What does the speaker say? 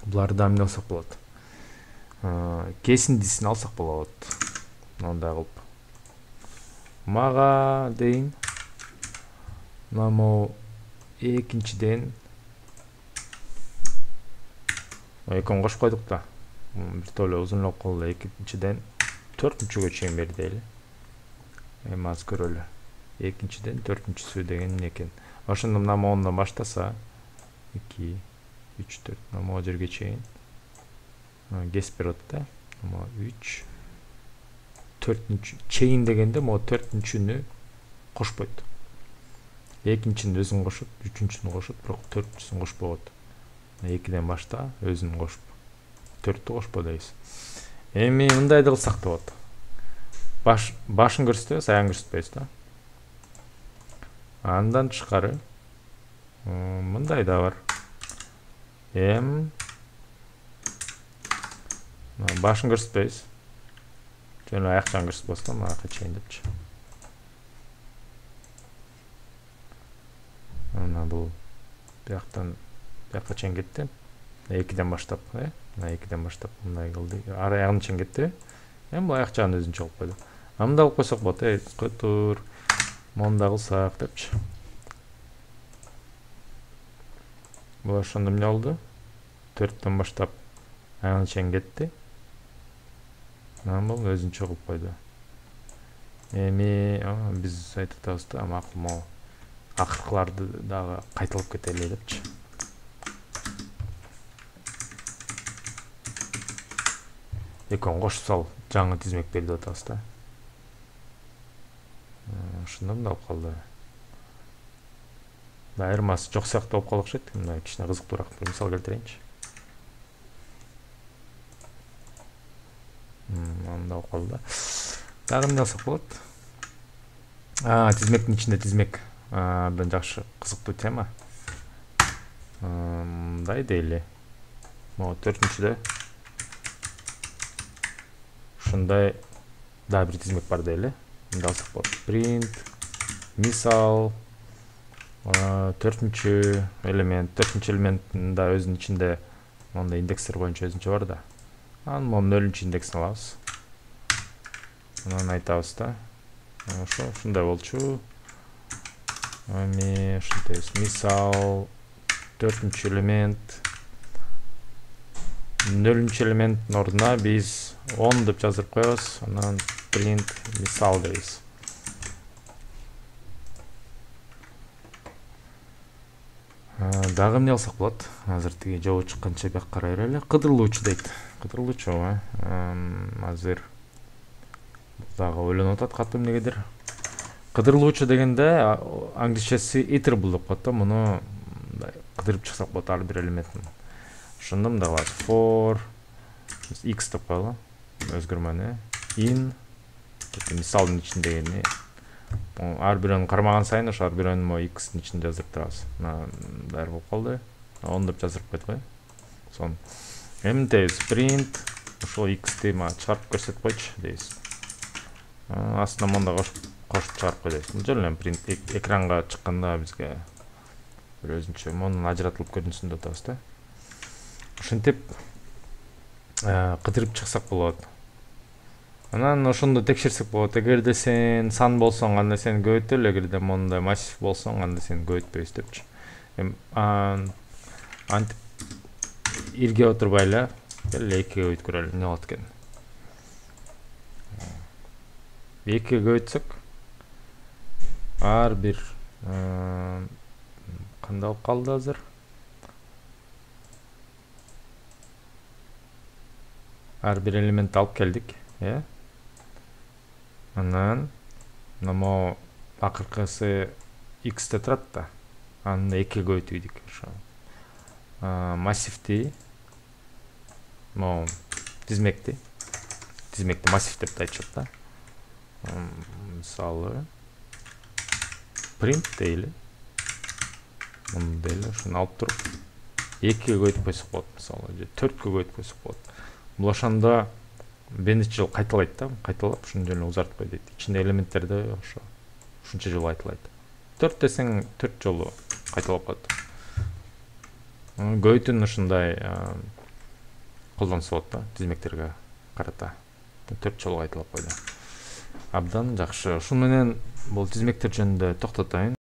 Буларды эмне алсак болот? Кесиндисин алсак болот. Мындай кылып. Мага дейин. Наму экинчиден экон кошуп койдук да. Бир толо узунураак кылалы. Экинчиден төртүнчүгө чейин бер дейли. Эми аз көрөлү. Экинчиден төртүнчүсү деген эмне экен? Ошондо мына ондан баштаса 2, 3, 4 мына жерге чейин кесип берет да. Мына 3, 4 чейин дегенде могу 4-чүнү кошпойт. Экинчинин өзүн кошуп, 3-чүнү кошуп, бирок 4-чүсүн кошпогот. 2ден башта өзүн кошуп, 4-тү кошпо дейбиз. Эми мындай да кылсак да болот. Башын көрсөтөбүз, аягын көрсөтпөйбүз да. Андан тышкары мындай да бар. Башын көрсөтпөйбүз. Жөн аяк жагын көрсөтөбүз да, мына чейин депчи. Мына бул бияктан бияка чейин кетти. 2ден баштап, мына 2ден баштап мындай кылды. Ара аягын чейин кетти. Эми бул аяк жагын өзүнчө кылып койду. Мындай кылып койсок болот, көтөр. Монда кылсак депчи. Бул ошондо эмне болду? 4төн баштап аягына чейин кетти. Мына бул өзүнчө кылып койду. Эми биз айтып атабыз да, макул могу акыркыларды дагы кайталап кетели депчи. Экон кошуп сал, жаңы тизмек бер деп атабыз да. Ошондо мындай болуп калды. Айырмасы жок сыяктуу болуп калып окшойт. Мына кичине кызыктуураак бир мисал келтирейинчи. Мындай болуп калды да. Дагы эмне алсак болот? Тизмектин ичинде тизмек. Абдан жакшы, кызыктуу тема. Мындай дейли. Могу 4-чүдө ушундай дагы бир тизмек бар дейли. Мындай алсак болот. Print, мисал, 4-чү элемент, 4-чү элементтин да өзүнүн ичинде мондай индекстер боюнча өзүнчө бар да. Анан могу 0-чү индексин алабыз. Анан айтабыз да. Ушундай болчу. Эми ушинтебиз. Мисал 4-чү элемент 0-чү элементтин ордуна биз 10 деп жазып коебуз. Анан print мисал дейбиз. Дагы эмне алсак болот? Азыр тиги жобо чыкканча бияк карай берели. Кыдырылуучу дейт. Кыдырылуучу, азыр дагы ойлонуп атат катуу эмнегедир. Кыдырылуучу дегенде англисчеси iterable деп коет да. Муну кыдырып чыксак болот ар бир элементин. Ошондо мындай кылабыз. For x деп коелу. Өзгөрмөнү in мисалдын ичиндегини ар бирөөнү кармаган сайын ошо ар бирөөнү x'тин ичинде жазып турабыз. Мындай болуп калды. 10 деп жазып койдук. Сон. Эми дейбиз print ошол x'ти чыгарып көрсөтүп койчу дейбиз. Астына монда кошуп чыгарып кой дейбиз. Бул жөн эле print экранга чыкканда бизге бир өзүнчө монун ажыратылып көрүнсүн деп атабыз да. Ошентип кыдырып чыксак болот. Анан ошондо текшерсек болот. Эгерде сен сан болсоң, анда сен көбөйтөлү, эгерде мондай массив болсоң, анда сен көбөйтпөйбүз депчи. Антип ирге отурбай эле, эле 2ге көбөйтүп көрөлү, эмне болот экен. 2ге көбөйтсөк, ар бир кандай болуп калды азыр? Ар бир элемент алып келдик, Анан мына акыркысы x деп турат да. Аны 2ге көбөйтүйдүк. Ошо массивти, могу тизмекти массив деп да айтышат да. Мисалы print дейли. Муну дейли, ошону алып туруп 2ге көбөйтүп койсок болот, мисалы, же 4ге көбөйтүп койсок болот. Бул ошондо бирнече жолу кайталайт да, кайталап ушуну жөн узартып кой дейт. Ичинде элементтерде ошо ушунча жолу кайталайт. 4 десең 4 жолу кайталап коет. Көбөйтүүнүн ушундай колдонсо болот да, тизмектерге карата. 4 жолу айтылып койду. Абдан жакшы. Ушун менен бул тизмектер жөнүндө токтотойн.